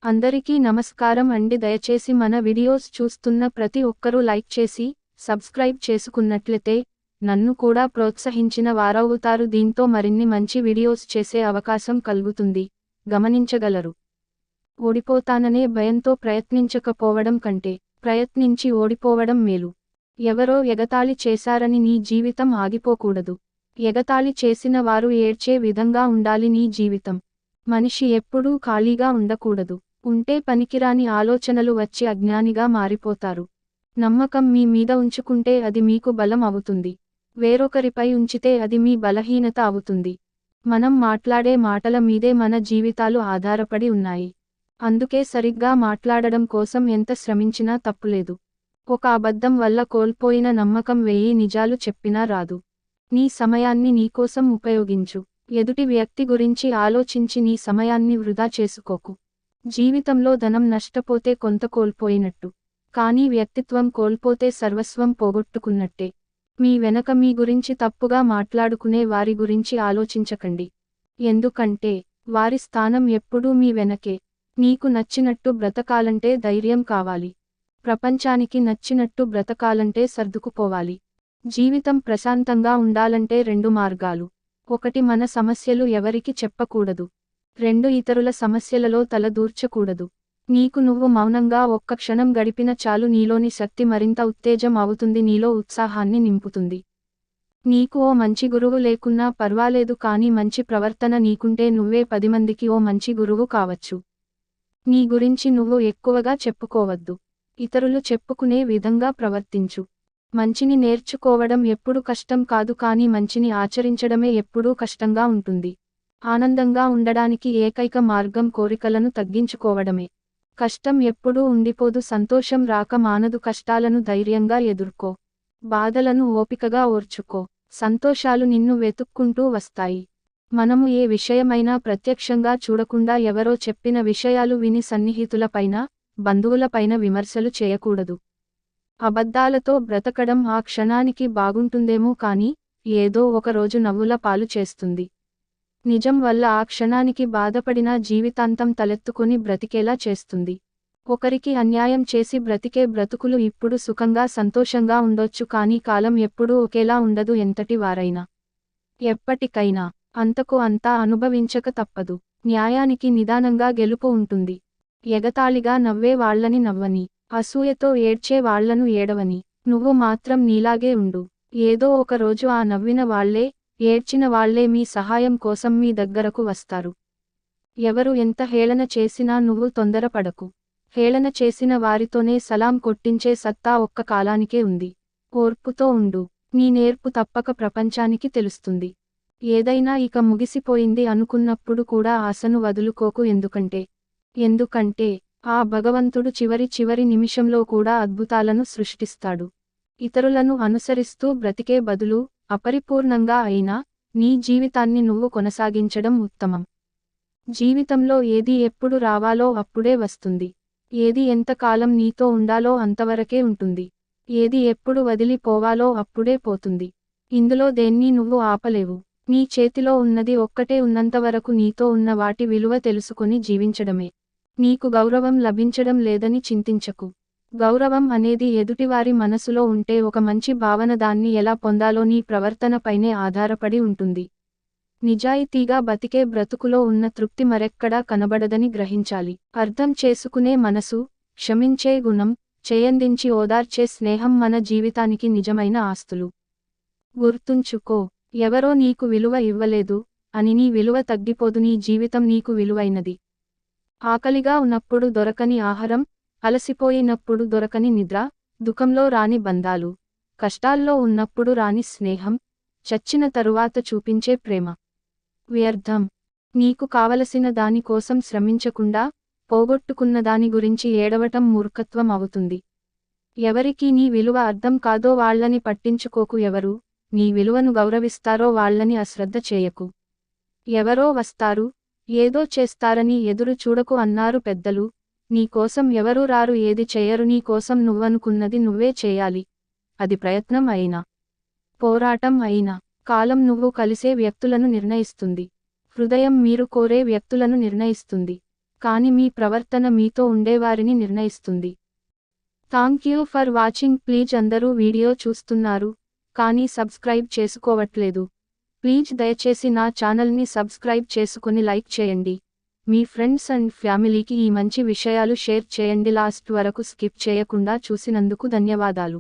అందరికీ నమస్కారం అండి. దయచేసి మన వీడియోస్ చూస్తున్న ప్రతి ఒక్కరూ లైక్ చేసి సబ్స్క్రైబ్ చేసుకున్నట్లయితే నన్ను కూడా ప్రోత్సహించిన వారవుతారు. దీంతో మరిన్ని మంచి వీడియోస్ చేసే అవకాశం కలుగుతుంది. గమనించగలరు. ఓడిపోతాననే భయంతో ప్రయత్నించకపోవడం కంటే ప్రయత్నించి ఓడిపోవడం మేలు. ఎవరో ఎగతాళి చేశారని నీ జీవితం ఆగిపోకూడదు. ఎగతాళి చేసిన వారు ఏడ్చే విధంగా ఉండాలి నీ జీవితం. మనిషి ఎప్పుడూ ఖాళీగా ఉండకూడదు. ఉంటే పనికిరాని ఆలోచనలు వచ్చి అజ్ఞానిగా మారిపోతారు. నమ్మకం మీ మీద ఉంచుకుంటే అది మీకు బలం అవుతుంది. వేరొకరిపై ఉంచితే అది మీ బలహీనత అవుతుంది. మనం మాట్లాడే మాటల మీదే మన జీవితాలు ఆధారపడి ఉన్నాయి. అందుకే సరిగ్గా మాట్లాడడం కోసం ఎంత శ్రమించినా తప్పులేదు. ఒక అబద్ధం వల్ల కోల్పోయిన నమ్మకం 1000 నిజాలు చెప్పినా రాదు. నీ సమయాన్ని నీకోసం ఉపయోగించు. ఎదుటి వ్యక్తి గురించి ఆలోచించి నీ సమయాన్ని వృధా చేసుకోకు. జీవితంలో ధనం నష్టపోతే కొంత కోల్పోయినట్టు. కానీ వ్యక్తిత్వం కోల్పోతే సర్వస్వం పోగొట్టుకున్నట్టే. మీ వెనక మీ గురించి తప్పుగా మాట్లాడుకునే వారి గురించి ఆలోచించకండి. ఎందుకంటే వారి స్థానం ఎప్పుడూ మీ వెనకే. నీకు నచ్చినట్టు బ్రతకాలంటే ధైర్యం కావాలి. ప్రపంచానికి నచ్చినట్టు బ్రతకాలంటే సర్దుకుపోవాలి. జీవితం ప్రశాంతంగా ఉండాలంటే 2 మార్గాలు. 1 మన సమస్యలు ఎవరికి చెప్పకూడదు. 2 ఇతరుల సమస్యలలో తల దూర్చకూడదు. నీకు నువ్వు మౌనంగా ఒక్క క్షణం గడిపిన చాలు. నీలోని శక్తి మరింత ఉత్తేజం అవుతుంది. నీలో ఉత్సాహాన్ని నింపుతుంది. నీకు ఓ మంచి గురువు లేకున్నా పర్వాలేదు, కానీ మంచి ప్రవర్తన నీకుంటే నువ్వే 10 మందికి ఓ మంచి గురువు కావచ్చు. నీ గురించి నువ్వు ఎక్కువగా చెప్పుకోవద్దు. ఇతరులు చెప్పుకునే విధంగా ప్రవర్తించు. మంచిని నేర్చుకోవడం ఎప్పుడు కష్టం కాదు, కానీ మంచిని ఆచరించడమే ఎప్పుడూ కష్టంగా ఉంటుంది. ఆనందంగా ఉండడానికి ఏకైక మార్గం కోరికలను తగ్గించుకోవడమే. కష్టం ఎప్పుడూ ఉండిపోదు. సంతోషం రాక మానదు. కష్టాలను ధైర్యంగా ఎదుర్కో. బాధలను ఓపికగా ఓర్చుకో. సంతోషాలు నిన్ను వెతుక్కుంటూ వస్తాయి. మనము ఏ విషయమైనా ప్రత్యక్షంగా చూడకుండా ఎవరో చెప్పిన విషయాలు విని సన్నిహితులపైన, బంధువులపైన విమర్శలు చేయకూడదు. అబద్ధాలతో బ్రతకడం ఆ క్షణానికి బాగుంటుందేమో కానీ ఏదో ఒక రోజు నవ్వుల పాలు చేస్తుంది. నిజం వల్ల ఆ క్షణానికి బాధపడినా జీవితాంతం తలెత్తుకొని బ్రతికేలా చేస్తుంది. ఒకరికి అన్యాయం చేసి బ్రతికే బ్రతుకులు ఇప్పుడు సుఖంగా సంతోషంగా ఉండొచ్చు, కానీ కాలం ఎప్పుడూ ఒకేలా ఉండదు. ఎంతటి వారైనా ఎప్పటికైనా అంతకు అంతా అనుభవించక తప్పదు. న్యాయానికి నిదానంగా గెలుపు ఉంటుంది. ఎగతాళిగా నవ్వే వాళ్ళని నవ్వని, అసూయతో ఏడ్చే వాళ్లను ఏడవని. నువ్వు మాత్రం నీలాగే ఉండు. ఏదో ఒక రోజు ఆ నవ్విన వాళ్లే, ఏడ్చిన వాళ్లే మీ సహాయం కోసం మీ దగ్గరకు వస్తారు. ఎవరు ఎంత హేళన చేసినా నువ్వు తొందరపడకు. హేళన చేసిన వారితోనే సలాం కొట్టించే సత్తా ఒక్క కాలానికే ఉంది. ఓర్పుతో ఉండు. నీ నేర్పు తప్పక ప్రపంచానికి తెలుస్తుంది. ఏదైనా ఇక ముగిసిపోయింది అనుకున్నప్పుడు కూడా ఆశను వదులుకోకు. ఎందుకంటే ఆ భగవంతుడు చివరి నిమిషంలో కూడా అద్భుతాలను సృష్టిస్తాడు. ఇతరులను అనుసరిస్తూ బ్రతికే బదులు అపరిపూర్ణంగా అయినా నీ జీవితాన్ని నువ్వు కొనసాగించడం ఉత్తమం. జీవితంలో ఏది ఎప్పుడు రావాలో అప్పుడే వస్తుంది. ఏది ఎంతకాలం నీతో ఉండాలో అంతవరకే ఉంటుంది. ఏది ఎప్పుడు వదిలిపోవాలో అప్పుడే పోతుంది. ఇందులో దేన్నీ నువ్వు ఆపలేవు. నీ చేతిలో ఉన్నది ఒక్కటే. ఉన్నంతవరకు నీతో ఉన్న వాటి విలువ తెలుసుకొని జీవించడమే. నీకు గౌరవం లభించడం లేదని చింతించకు. గౌరవం అనేది ఎదుటివారి మనసులో ఉంటే ఒక మంచి భావన. దాన్ని ఎలా పొందాలో నీ ప్రవర్తనపైనే ఆధారపడి ఉంటుంది. నిజాయితీగా బతికే బ్రతుకులో ఉన్న తృప్తి మరెక్కడా కనబడదని గ్రహించాలి. అర్థం చేసుకునే మనసు, క్షమించే గుణం, చేయందించి ఓదార్చే స్నేహం మన జీవితానికి నిజమైన ఆస్తులు. గుర్తుంచుకో, ఎవరో నీకు విలువ ఇవ్వలేదు అని నీ విలువ తగ్గిపోదు. నీ జీవితం నీకు విలువైనది. ఆకలిగా ఉన్నప్పుడు దొరకని ఆహారం, అలసిపోయినప్పుడు దొరకని నిద్ర, దుఃఖంలో రాని బంధాలు, కష్టాల్లో ఉన్నప్పుడు రాని స్నేహం, చచ్చిన తరువాత చూపించే ప్రేమ వ్యర్థం. నీకు కావలసిన దాని కోసం శ్రమించకుండా పోగొట్టుకున్న దాని గురించి ఏడవటం మూర్ఖత్వం అవుతుంది. ఎవరికి నీ విలువ అర్థం కాదో వాళ్ళని పట్టించుకోకు. ఎవరు నీ విలువను గౌరవిస్తారో వాళ్ళని అశ్రద్ధ చేయకు. ఎవరో వస్తారు, ఏదో చేస్తారని ఎదురు చూడకు అన్నారు పెద్దలు. నీ కోసం ఎవరూ రారు. ఏది చేయరు. నీ కోసం నువ్వనుకున్నది నువ్వే చేయాలి. అది ప్రయత్నం అయినా, పోరాటం అయినా. కాలం నువ్వు కలిసే వ్యక్తులను నిర్ణయిస్తుంది. హృదయం మీరు కోరే వ్యక్తులను నిర్ణయిస్తుంది. కానీ మీ ప్రవర్తన మీతో ఉండేవారిని నిర్ణయిస్తుంది. Thank you for watching. Please అందరూ వీడియో చూస్తున్నారు కానీ సబ్స్క్రైబ్ చేసుకోవట్లేదు. ప్లీజ్ దయచేసి నా ఛానల్ని సబ్స్క్రైబ్ చేసుకుని లైక్ చేయండి. మీ ఫ్రెండ్స్ అండ్ ఫ్యామిలీకి ఈ మంచి విషయాలు షేర్ చేయండి. లాస్ట్ వరకు స్కిప్ చేయకుండా చూసినందుకు ధన్యవాదాలు.